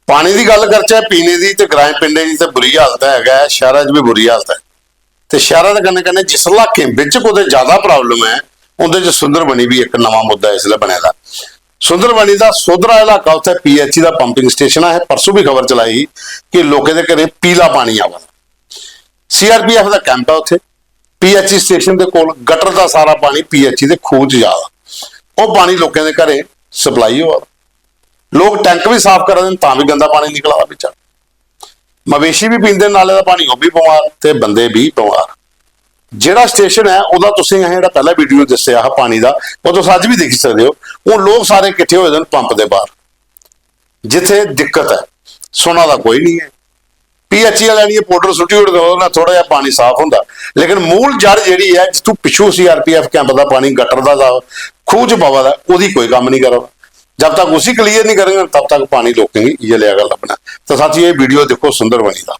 पानी की गल करचे पीने की तो ग्रां पिंडे की तो बुरी हालत है, शहर भी बुरी हालत है। तो शहर के कन्ने कन्ने जिस इलाके कुछ ज्यादा प्रॉब्लम है उन्हें सुंदरबनी भी एक नवा मुद्दा इसलिए बनेगा। सुंदरबनी का सोधरा इलाका उत्थे PHE का पंपिंग स्टेशन है। परसों भी खबर चलाई कि लोगों के घरे पीला पानी आवा। CRPF का कैंप है उत्थे PHE स्टेशन के कोल गटर का सारा पानी PHE के खूह च जा वो पानी लोगों के घरे सप्लाई हो। लोग टैंक भी साफ कर दें तां भी गंदा पानी निकला पिछा। मवेशी भी पींदे नाले का पानी, वह भी बीमार ते बंदे भी बीमार। जिहड़ा स्टेशन है वह तुसीं जिहड़ा पहला वीडियो दस्सिया पानी का वो तुसीं अज भी देख सकते हो। वो लोग सारे इकट्ठे होए दे पंप के बाहर जिथे दिक्कत है। सुना का कोई नहीं है। PHE वाले पाउडर सुट्टी उड़े थोड़ा जिहा पानी साफ होंदा, लेकिन मूल जड़ जिहड़ी है जिथों पिछू CRPF कैंप का पानी गटर का खूह च पवा दा उहदी कोई काम नहीं करो। जब तक उसी क्लीयर नहीं करेंगे तब तक पानी रोकेंगे। ये लिया गल अपना। तो साथी ये वीडियो देखो सुंदरबनी का।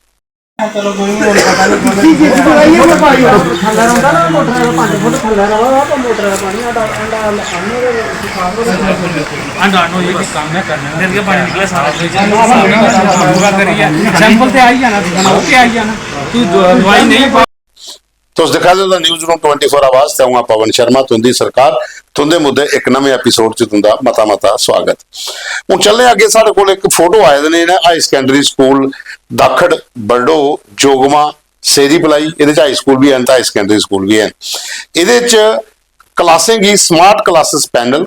तो दिखा दो न्यूज़ रूम 24 आवाज से हूँ पवन शर्मा। तुंदी सरकार तुंदे मुद्दे एक नवे एपीसोड च तुंदा मता मता स्वागत। हूँ चलने अगे साढ़े कोल एक फोटो आए ने हाई सकैंडरी स्कूल दाखड़ बरडो जोगमा सेरी पलाई। ये हाई स्कूल भी हैं हाई सकैंडरी स्कूल भी हैं। ये क्लासें की स्मार्ट क्लासेस पैनल,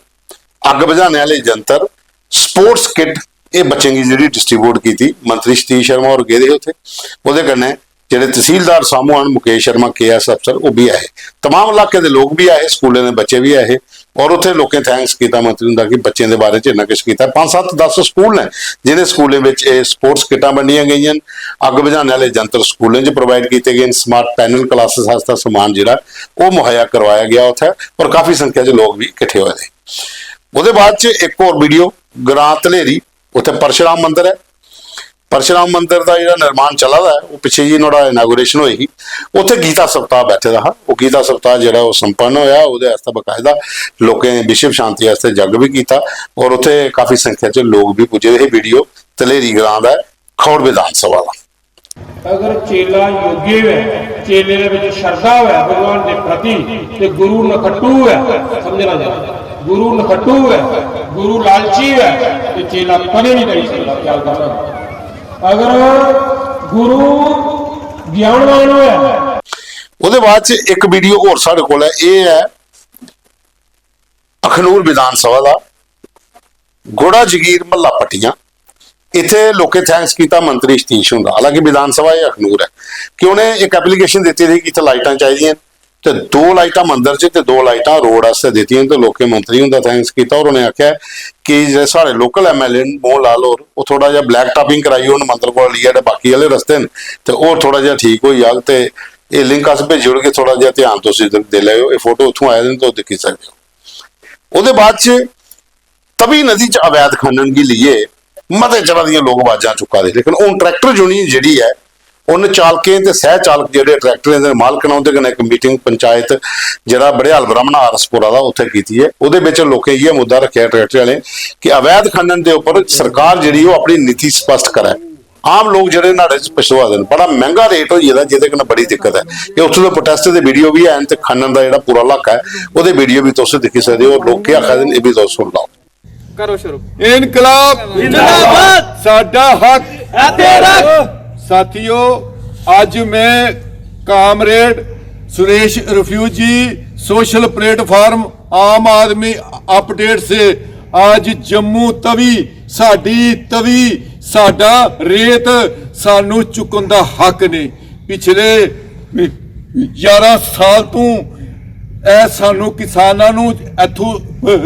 अग बुझाने वाले जंतर, स्पोर्ट्स किट ये बच्चों की जी डिस्ट्रीब्यूट की थी। मंत्री सतीश शर्मा और गए थे वो कन्ने जेडे तहसीलदार सामू आन मुकेश शर्मा KS अफसर वो भी आए। तमाम इलाके के लोग भी आए, स्कूलों के बच्चे भी आए और उत्थे लोगों थैंक्स किया मंत्री का कि बच्चों के बारे इन्ना कुछ किया। 5-7-10 स्कूल ने जिन्हें स्कूलों में स्पोर्ट्स किटां वंडियां गई, अग बुझाने वाले जंतर स्कूलों प्रोवाइड किए गए, स्मार्ट पैनल क्लासेस वास्ता समान जिहड़ा वो मुहैया करवाया गया उत्थे और काफ़ी संख्या च लोग भी इकट्ठे हुए थे। उसदे बाद एक और वीडियो ग्रां धलेरी उत्थे परशुराम मंदिर है। परशुराम मंदिर का जो निर्माण चला है वो पिछे जी उन्होंने इनागूरेशन हुई उत्थे गीता सप्ताह बैठे रहा। वो गीता सप्ताह जो संपन्न होया वो बकायदा लोगों ने विश्व शांति वास्ते जग भी किया और उत्थे काफ़ी संख्या च लोग भी पुजे। ये वीडियो धलेरी ग्रां का खौड़ विधान सभा का। अगर चेला योगी है, चेले दे विच श्रद्धा है भगवान के प्रति, तो गुरु नखट्टू है। समझना चाहिए गुरु नखट्टू है, गुरु लालची है, तो चेला कदे नहीं कर सकता। ख्याल करना। अगर गुरु ज्ञानवान है। उसदे बाद एक वीडियो और साढ़े कोल है। ये है अखनूर विधान सभा का गोड़ा जगीर महला पट्टियां। इत्थे लोकें थैंक्स किया मंत्री सतीश हुंदा। हालांकि विधान सभा ये अखनूर है कि उन्हें एक एप्लीकेशन दी थी कि इत्थे लाइटां चाहिए तो 2 लाइटां मंदिर च ते 2 लाइटां रोड वास्ते दी। तो लोकें मंत्री हुंदा थैंक्स किया और उन्हें आख्या कि जो साढ़े लोकल MLA मोहन लाल और वो थोड़ा जिहा ब्लैक टॉपिंग कराई उन्हें मंदिर को लिए बाकी वाले रस्ते हैं तो और थोड़ा जिहा ठीक हो जाग। तो ये लिंक अस भेजो कि थोड़ा जिहा ध्यान तुसीं दे लिओ। ये फोटो उत्थों आए तो देखी सकते हो। उसदे बाद तवी नदी च अवैध खनन के लिए मते तरह दी लोग आवाज़ां चुका दे, लेकिन हुण ट्रैक्टर यूनियन जिहड़ी है उन चालकें ते सह चालक जिहड़े ट्रैक्टरें दे मालक ने उहदे कन्नै एक मीटिंग पंचायत जिहड़ा बड़ियाल ब्राह्मणा आरसपुरा दा उत्थे कीती है। उहदे विच लोकें इह मुद्दा रखिआ ट्रैक्टर वाले कि अवैध खनन के उपर सरकार जिहड़ी वो अपनी नीति स्पष्ट करे। आम लोग जिहड़े नाड़े च पछुआ दे बड़ा महंगा रेट होई गेदा जिहदे कन्नै बड़ी दिक्कत है। ये उत्थों दे प्रोटेस्ट दे वीडियो भी हैं ते खनन दा जिहड़ा पूरा इलाका है उहदे वीडियो भी तुसीं दिक्खी सकदे हो। लोग क्या आखदे ने ये भी तुसीं सुन लओ। करो शुरू। इनकलाब जिंदाबाद, साडा हक है तेरा। साथियों, आज मैं comrade Suresh refugee social platform आम आदमी अपडेट से आज जम्मू तवी साडी तवी साडा रेत सानू चुकन दा हक ने। पिछले 11 साल तू ए सानू किसानां नू इथों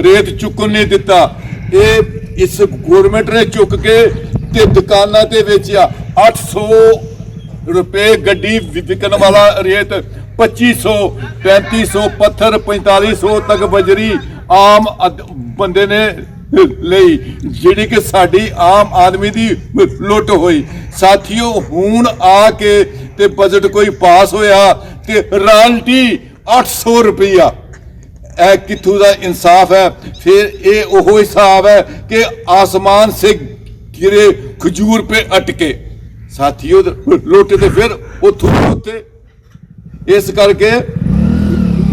रेत चुकन नहीं दिता। ये इस गवर्नमेंट ने चुक के ते दुकानां ते बेचिया। 800 रुपए गड्डी विकन वाला रेत 2500 3500 पत्थर 4500 तक बजरी आम बंदे ने ਲਈ ਜਿਹੜੀ कि साडी आम आदमी दी लुट हुई। साथियों, हुण आके ते बजट कोई पास होया ते रॉयल्टी 800 रुपया किथों दा इंसाफ है। फिर ये ओहो हिसाब है कि आसमान से गिरे खजूर पे अटके साथियों लोटे ते फिर उथों उत्थे इस करके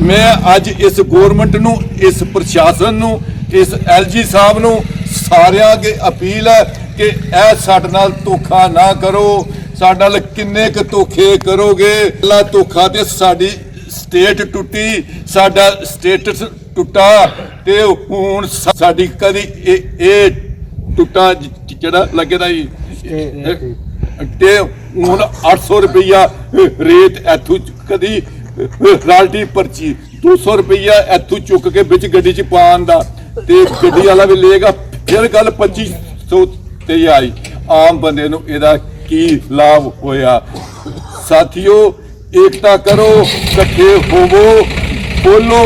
मैं अज इस गौरमेंट नूं इस प्रशासन नूं इस LG साहब नूं सारिਆਂ अगे अपील है कि ਇਹ ਸਾਡੇ ਨਾਲ ਧੋਖਾ ਨਾ ਕਰੋ ਸਾਡੇ ਨਾਲ ਕਿੰਨੇ ਕੁ ਧੋਖੇ ਕਰੋਗੇ ਲਾ ਧੋਖਾ ਤੇ ਸਾਡੀ ਸਟੇਟ ਟੁੱਟੀ ਸਾਡਾ ਸਟੇਟਸ ਟੁੱਟਾ ਤੇ ਹੁਣ ਸਾਡੀ ਕਦੀ ਇਹ ਟੁੱਟਾ ਜਿਹੜਾ ਲੱਗਦਾ ਜੀ ਤੇ ਹੁਣ 800 ਰੁਪਇਆ ਰੇਤ ਇੱਥੋਂ ਕਦੀ ਰਾਲਟੀ ਪਰਚੀ 200 ਰੁਪਇਆ ਇੱਥੋਂ ਚੁੱਕ ਕੇ ਵਿੱਚ ਗੱਡੀ 'ਚ ਪਾਉਣ ਦਾ ਤੇ ਗੱਡੀ ਵਾਲਾ ਵੀ ਲਏਗਾ ਫਿਰ ਗੱਲ 2500 ਤੇ ਆਈ ਆਮ ਬੰਦੇ ਨੂੰ ਇਹਦਾ ਕੀ ਲਾਭ ਹੋਇਆ ਸਾਥੀਓ ਏਕਤਾ ਕਰੋ ਇਕੱਠੇ ਹੋਵੋ ਬੋਲੋ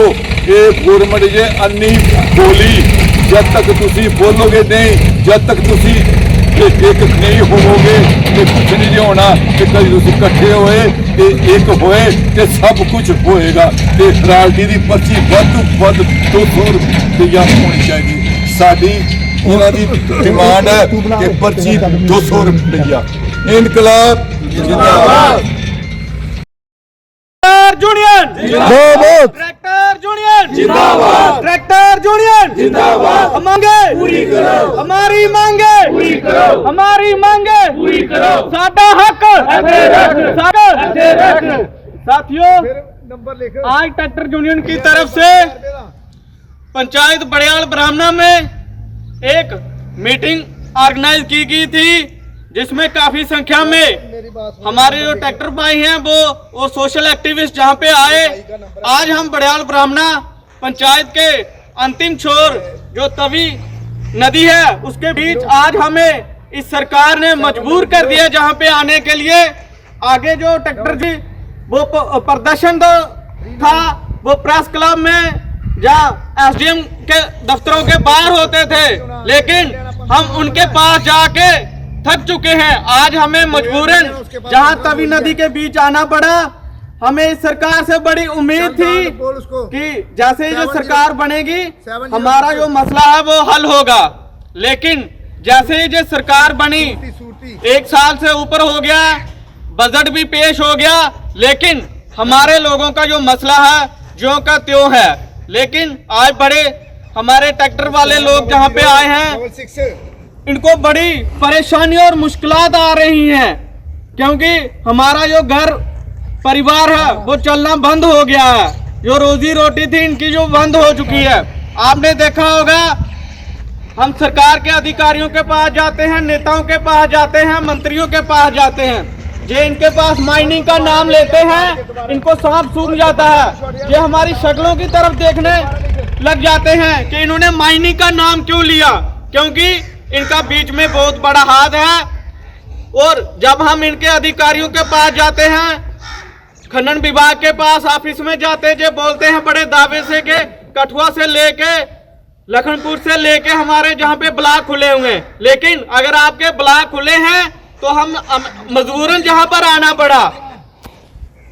ਇਹ ਗੌਰਮੈਂਟ ਜੇ ਅੰਨੀ ਬੋਲੀ जब तक तुसी बोलोगे नहीं जब तक तुसी एक नहीं होवोगे तो कुछ नहीं होना कि कभी तुसी इकट्ठे होए ते एक होए ते सब कुछ होएगा ते राजनीति दी पर्ची वध 200 रुपया होनी चाहिए साडी उन्हां दी डिमांड है कि पर्ची 200 रुपया इनकलाब जिंदाबाद यूनियन जिंदाबाद ट्रैक्टर यूनियन जिंदाबाद ट्रैक्टर यूनियन जिंदाबाद हम मांगे पूरी करो हमारी मांगे पूरी करो हमारी मांगे पूरी करो साडा हक ऐसे रख साडा ऐसे रख साथियों आज ट्रैक्टर यूनियन की तरफ से पंचायत बड़ियाल ब्राह्मणा में एक मीटिंग ऑर्गेनाइज की गई थी जिसमें काफी संख्या में हमारे जो ट्रैक्टर भाई हैं वो सोशल एक्टिविस्ट जहां पे आए आज हम बड़ियाल ब्राह्मणा पंचायत के अंतिम छोर जो तवी नदी है उसके बीच आज हमें इस सरकार ने मजबूर कर दिया जहां पे आने के लिए आगे जो ट्रैक्टर जी वो प्रदर्शन था वो प्रेस क्लब में या SDM के दफ्तरों के बाहर होते थे लेकिन हम उनके पास जाके थक चुके हैं आज हमें मजबूरन जहां तवी नदी के बीच आना पड़ा हमें इस सरकार से बड़ी उम्मीद थी कि जैसे ही जो सरकार बनेगी हमारा जो मसला है वो हल होगा लेकिन जैसे ही जो सरकार बनी 1 साल से ऊपर हो गया बजट भी पेश हो गया लेकिन हमारे लोगों का जो मसला है ज्यों का त्यों है लेकिन आज बड़े हमारे ट्रैक्टर वाले लोग जहां पे आए हैं इनको बड़ी परेशानी और मुश्किलात आ रही हैं क्योंकि हमारा जो घर परिवार है वो चलना बंद हो गया है जो रोजी रोटी थी इनकी जो बंद हो चुकी है आपने देखा होगा हम सरकार के अधिकारियों के पास जाते हैं नेताओं के पास जाते हैं मंत्रियों के पास जाते हैं जे इनके पास माइनिंग का नाम लेते हैं इनको सांप सूंघ जाता है ये हमारी शक्लों की तरफ देखने लग जाते हैं कि इन्होंने माइनिंग का नाम क्यों लिया क्योंकि इनका बीच में बहुत बड़ा हाथ है और जब हम इनके अधिकारियों के पास जाते हैं खनन विभाग के पास ऑफिस में जाते हैं बोलते हैं बड़े दावे से कि कठुआ से लेके लखनपुर से लेके हमारे जहां पे ब्लॉक खुले हुए हैं लेकिन अगर आपके ब्लॉक खुले हैं तो हम मजबूरन जहां पर आना पड़ा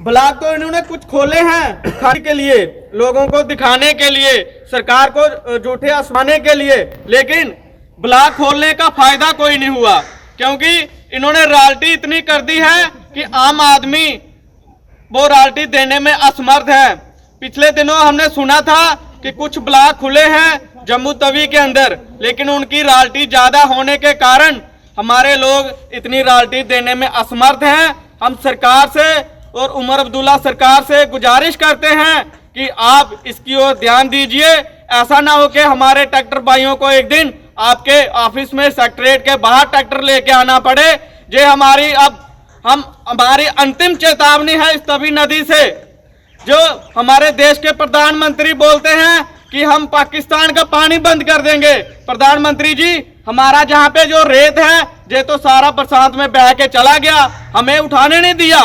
ब्लॉक तो इन्होंने कुछ खोले हैं खाने के लिए लोगों को दिखाने के लिए सरकार को झूठे आसमाने के लिए लेकिन ब्लॉक खोलने का फायदा कोई नहीं हुआ क्योंकि इन्होंने रॉयल्टी इतनी कर दी है कि आम आदमी वो रॉयल्टी देने में असमर्थ है पिछले दिनों हमने सुना था कि कुछ ब्लॉक खुले हैं जम्मू तवी के अंदर लेकिन उनकी रॉयल्टी ज्यादा होने के कारण हमारे लोग इतनी रॉयल्टी देने में असमर्थ हैं हम सरकार से और उमर अब्दुल्ला सरकार से गुजारिश करते हैं कि आप इसकी ओर ध्यान दीजिए ऐसा ना हो कि हमारे ट्रैक्टर भाइयों को एक दिन आपके ऑफिस में सेक्रेटरीट के बाहर ट्रैक्टर लेके आना पड़े जे हमारी अंतिम चेतावनी है इस तवी नदी से जो हमारे देश के प्रधानमंत्री बोलते हैं कि हम पाकिस्तान का पानी बंद कर देंगे प्रधानमंत्री जी हमारा जहाँ पे जो रेत है ये तो सारा बरसात में बह के चला गया हमें उठाने नहीं दिया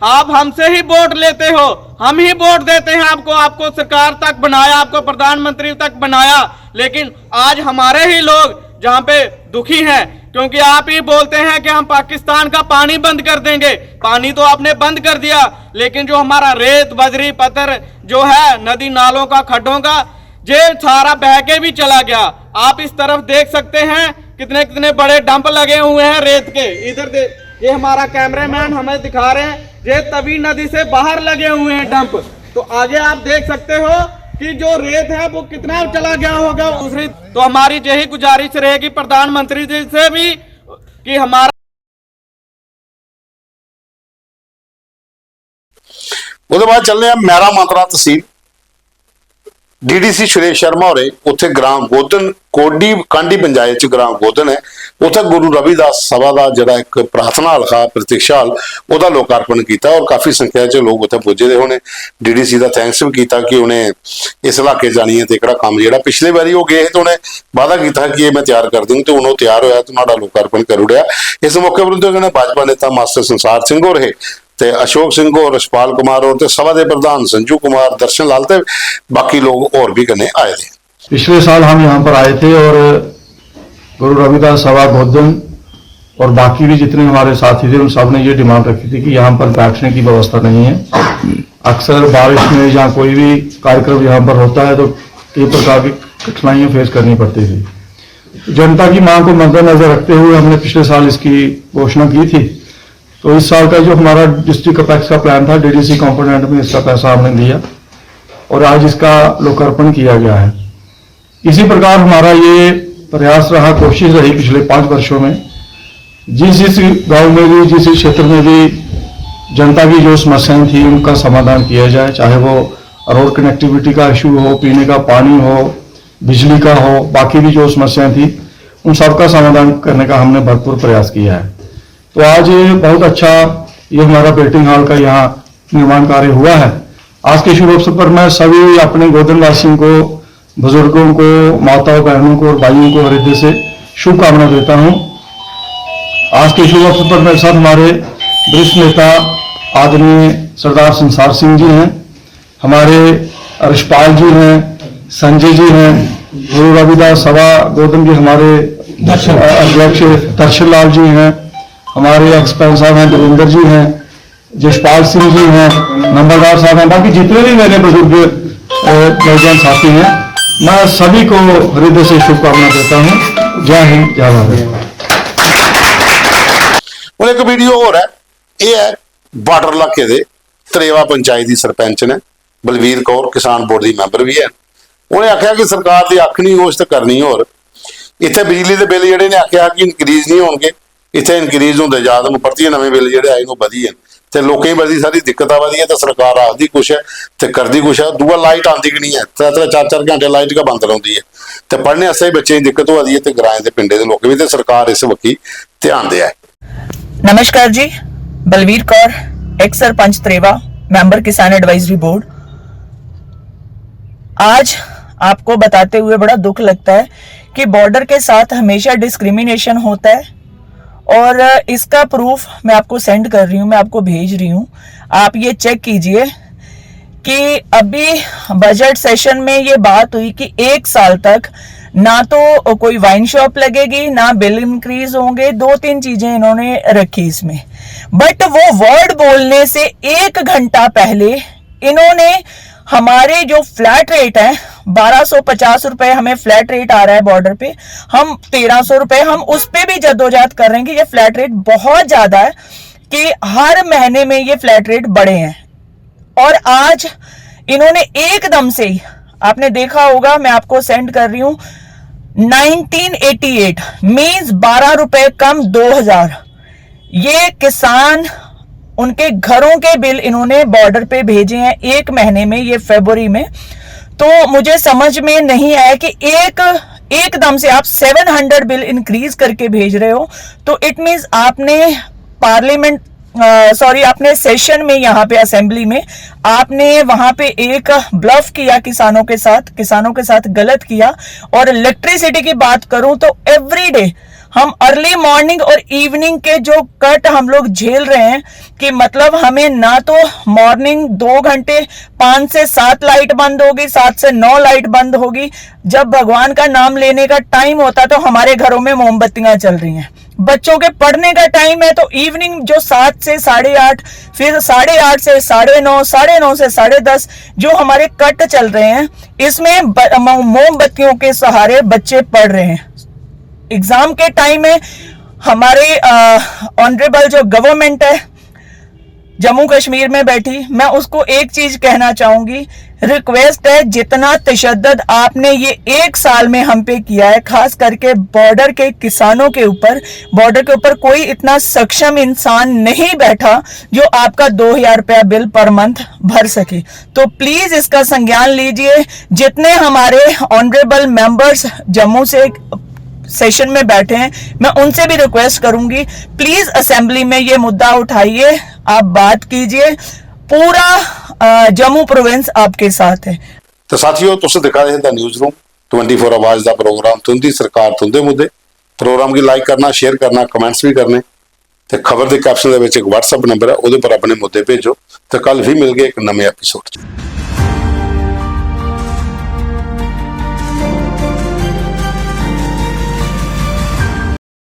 आप हमसे ही वोट लेते हो हम ही वोट देते हैं आपको सरकार तक बनाया आपको प्रधानमंत्री तक बनाया लेकिन आज हमारे ही लोग जहाँ पे दुखी हैं क्योंकि आप ही बोलते हैं कि हम पाकिस्तान का पानी बंद कर देंगे पानी तो आपने बंद कर दिया लेकिन जो हमारा रेत बजरी पत्थर जो है नदी नालों का खड्डों का ये सारा बह के भी चला गया आप इस तरफ देख सकते हैं कितने कितने बड़े डंप लगे हुए हैं रेत के। इधर दे, ये हमारा कैमरामैन हमें दिखा रहे हैं, ये तवी नदी से बाहर लगे हुए हैं डंप। तो आगे आप देख सकते हो कि जो रेत है वो कितना चला गया होगा। दूसरी तो हमारी यही गुजारिश रहेगी प्रधानमंत्री जी से भी कि हमारा ਉਹਦੇ ਬਾਅਦ ਚੱਲਦੇ ਆ ਮਹਿਰਾ ਮਾਤਰਾ ਤਹਿਸੀਲ। ਡੀਡੀਸੀ ਸੁਰੇਸ਼ ਸ਼ਰਮਾ ਹੋਰੇ ਉੱਥੇ ਗ੍ਰਾਮ ਗੋਦਨ ਕੋਡੀ ਕਾਂਡੀ ਪੰਚਾਇਤ ਚ ਗ੍ਰਾਮ ਗੋਦਨ ਹੈ, ਉੱਥੇ ਗੁਰੂ ਰਵਿਦਾਸ ਸਭਾ ਦਾ ਜਿਹੜਾ ਇੱਕ ਪ੍ਰਾਰਥਨਾ ਹਲਕਾ ਪ੍ਰਤੀਕਸ਼ਾ ਹਾਲ ਉਹਦਾ ਲੋਕਾਰਪਣ ਕੀਤਾ ਔਰ ਕਾਫੀ ਸੰਖਿਆ ਚ ਲੋਕ ਉੱਥੇ ਪੁੱਜੇ ਦੇ ਹੋਣੇ। ਡੀਡੀਸੀ ਦਾ ਥੈਂਕਸ ਵੀ ਕੀਤਾ ਕਿ ਉਹਨੇ ਇਸ ਇਲਾਕੇ ਜਾਣੀ ਹੈ ਤੇ ਕਿਹੜਾ ਕੰਮ ਜਿਹੜਾ ਪਿਛਲੇ ਵਾਰੀ ਉਹ ਗਏ ਤੇ ਉਹਨੇ ਵਾਅਦਾ ਕੀਤਾ ਕਿ ਇਹ ਮੈਂ ਤਿਆਰ ਕਰ ਦੂੰ ਤੇ ਹੁਣ ਉਹ ਤਿਆਰ ਹੋਇਆ ਤੇ ਤੁਹਾਡਾ ਲੋਕਾਰਪਣ ਕਰ ਉੜਿਆ। ਇਸ ਮੌਕੇ ਪਰ ਉਹਨੇ ਭਾਜਪਾ ਨੇਤਾ ਮਾਸਟਰ ਸੰਸਾਰ ਸਿੰਘ ਹੋ ਰਹੇ ਤੇ अशोक सिंह और रशपाल कुमार और ते सभा के प्रधान संजू कुमार, दर्शन लाल ते बाकी लोग और भी करने आए थे। पिछले साल हम यहाँ पर आए थे और गुरु रविदास सभा गोदन और बाकी भी जितने हमारे साथी थे उन सब ने ये डिमांड रखी थी कि यहाँ पर बैठने की व्यवस्था नहीं है। अक्सर बारिश में या कोई भी कार्यक्रम यहाँ पर होता है तो कई प्रकार की कठिनाइयाँ फेस करनी पड़ती थी। जनता की मांग को मद्देनजर रखते हुए हमने पिछले साल इसकी घोषणा की थी। तो इस साल का जो हमारा डिस्ट्रिक्ट अपेक्स का प्लान था, डीडीसी कंपोनेंट में इसका पैसा हमने दिया और आज इसका लोकार्पण किया गया है। इसी प्रकार हमारा ये प्रयास रहा, कोशिश रही पिछले 5 वर्षों में, जिस गांव में भी, जिस क्षेत्र में भी जनता की जो समस्याएं थी उनका समाधान किया जाए, चाहे वो रोड कनेक्टिविटी का इशू हो, पीने का पानी हो, बिजली का हो, बाकी भी जो समस्याएं थी उन सबका समाधान करने का हमने भरपूर प्रयास किया है। तो आज ये बहुत अच्छा ये हमारा वेटिंग हॉल का यहाँ निर्माण कार्य हुआ है। आज के शुभ अवसर पर मैं सभी अपने गोदन वासियों को, बुजुर्गों को, माताओं बहनों को और भाइयों को हृदय से शुभकामना देता हूँ। आज के शुभ अवसर पर मेरे साथ हमारे वरिष्ठ नेता आदरणीय सरदार संसार सिंह जी हैं, हमारे रशपाल जी हैं, संजय जी हैं, गुरु रविदास सभा गोदन के हमारे अध्यक्ष दर्शन लाल जी हैं, हमारे एक्सपर्ट साहब हैं देवेंद्र जी हैं, जसपाल सिंह जी हैं, नंबरदार साहब हैं, बाकी जितने भी मेरे बुजुर्ग नौजवान साथी हैं, मैं सभी को हृदय से शुभकामना देता हूँ। जय हिंद, जय भारत। और एक वीडियो और है, ये है बार्डर इलाके दे त्रेवा पंचायत की सरपंच ने बलवीर कौर, किसान बोर्ड की मैंबर भी है। उन्हें आख्या कि सरकार की अख नहीं कोश तो करनी, और इतने बिजली के बिल जोड़े ने आख्या कि इनक्रीज नहीं होंगे, इतने इनक्रीज होंगे ज्यादा परतियां नवे बिल जोड़े आए वधी है तो लोकें बड़ी सारी दिक्कत वधी है। तो सरकार आखदी कुछ है तो करती कुछ है। दूआ लाइट आती कि नहीं है, 3-4 घंटे लाइट का बंद रहती है तो पढ़ने वास्ते बच्चे की दिक्कत होती है तो ग्राएं के पिंडे के लोग भी, तो सरकार इस वक्की ध्यान दिया है। नमस्कार जी, बलवीर कौर, एक्स सरपंच त्रेवा, मेंबर किसान एडवाइजरी बोर्ड। आज आपको बताते हुए बड़ा दुख लगता है कि बॉर्डर के साथ हमेशा डिस्क्रिमिनेशन होता है और इसका प्रूफ मैं आपको सेंड कर रही हूँ, मैं आपको भेज रही हूँ। आप ये चेक कीजिए कि अभी बजट सेशन में ये बात हुई कि 1 साल तक ना तो कोई वाइन शॉप लगेगी, ना बिल इंक्रीज होंगे, 2-3 चीजें इन्होंने रखी इसमें। बट वो वर्ड बोलने से 1 घंटा पहले इन्होंने हमारे जो फ्लैट रेट है 1250 रुपए हमें फ्लैट रेट आ रहा है बॉर्डर पे, हम 1300 रुपए हम उस पे भी जद्दोजहद कर रहे हैं कि ये फ्लैट रेट बहुत ज्यादा है, कि हर महीने में ये फ्लैट रेट बढ़े हैं। और आज इन्होंने एकदम से ही, आपने देखा होगा, मैं आपको सेंड कर रही हूं, 1988 मीन्स 12 रुपए कम 2000, ये किसान उनके घरों के बिल इन्होंने बॉर्डर पे भेजे हैं 1 महीने में, ये फरवरी में। तो मुझे समझ में नहीं आया कि एकदम से आप 700 बिल इंक्रीज करके भेज रहे हो, तो इट मीन्स आपने पार्लियामेंट आपने सेशन में, यहाँ पे असेंबली में आपने वहां पे एक ब्लफ किया किसानों के साथ गलत किया। और इलेक्ट्रिसिटी की बात करूं तो एवरी डे हम अर्ली मॉर्निंग और इवनिंग के जो कट हम लोग झेल रहे हैं, कि मतलब हमें ना तो मॉर्निंग 2 घंटे 5 से 7 लाइट बंद होगी, 7 से 9 लाइट बंद होगी, जब भगवान का नाम लेने का टाइम होता तो हमारे घरों में मोमबत्तियां चल रही हैं, बच्चों के पढ़ने का टाइम है तो इवनिंग जो 7 से 8:30, फिर 8:30 से 9:30, 9:30 से 10:30 जो हमारे कट चल रहे हैं, इसमें मोमबत्तियों के सहारे बच्चे पढ़ रहे हैं। एग्जाम के टाइम में हमारे ऑनरेबल जो गवर्नमेंट है जम्मू कश्मीर में बैठी, मैं उसको एक चीज कहना चाहूंगी, रिक्वेस्ट है जितना तशद्दद आपने ये 1 साल में हम पे किया है, खास करके बॉर्डर के किसानों के ऊपर, बॉर्डर के ऊपर कोई इतना सक्षम इंसान नहीं बैठा जो आपका 2000 रुपया बिल पर मंथ भर सके। तो प्लीज इसका संज्ञान लीजिए। जितने हमारे ऑनरेबल मेंबर्स जम्मू से सेशन में बैठे हैं, मैं उनसे भी रिक्वेस्ट करूंगी, प्लीज असेंबली में ये मुद्दा उठाइए, आप बात कीजिए, पूरा जम्मू प्रोविंस आपके साथ है। तो साथियों तुम दिखा रहे द न्यूज़ रूम 24 आवाज का प्रोग्राम तुंदी सरकार तुंदे मुद्दे। प्रोग्राम की लाइक करना, शेयर करना, कमेंट्स भी करने ते खबर के कैप्शन एक WhatsApp नंबर है, उस पर अपने मुद्दे भेजो। तो कल भी मिल गए एक नवे एपीसोड।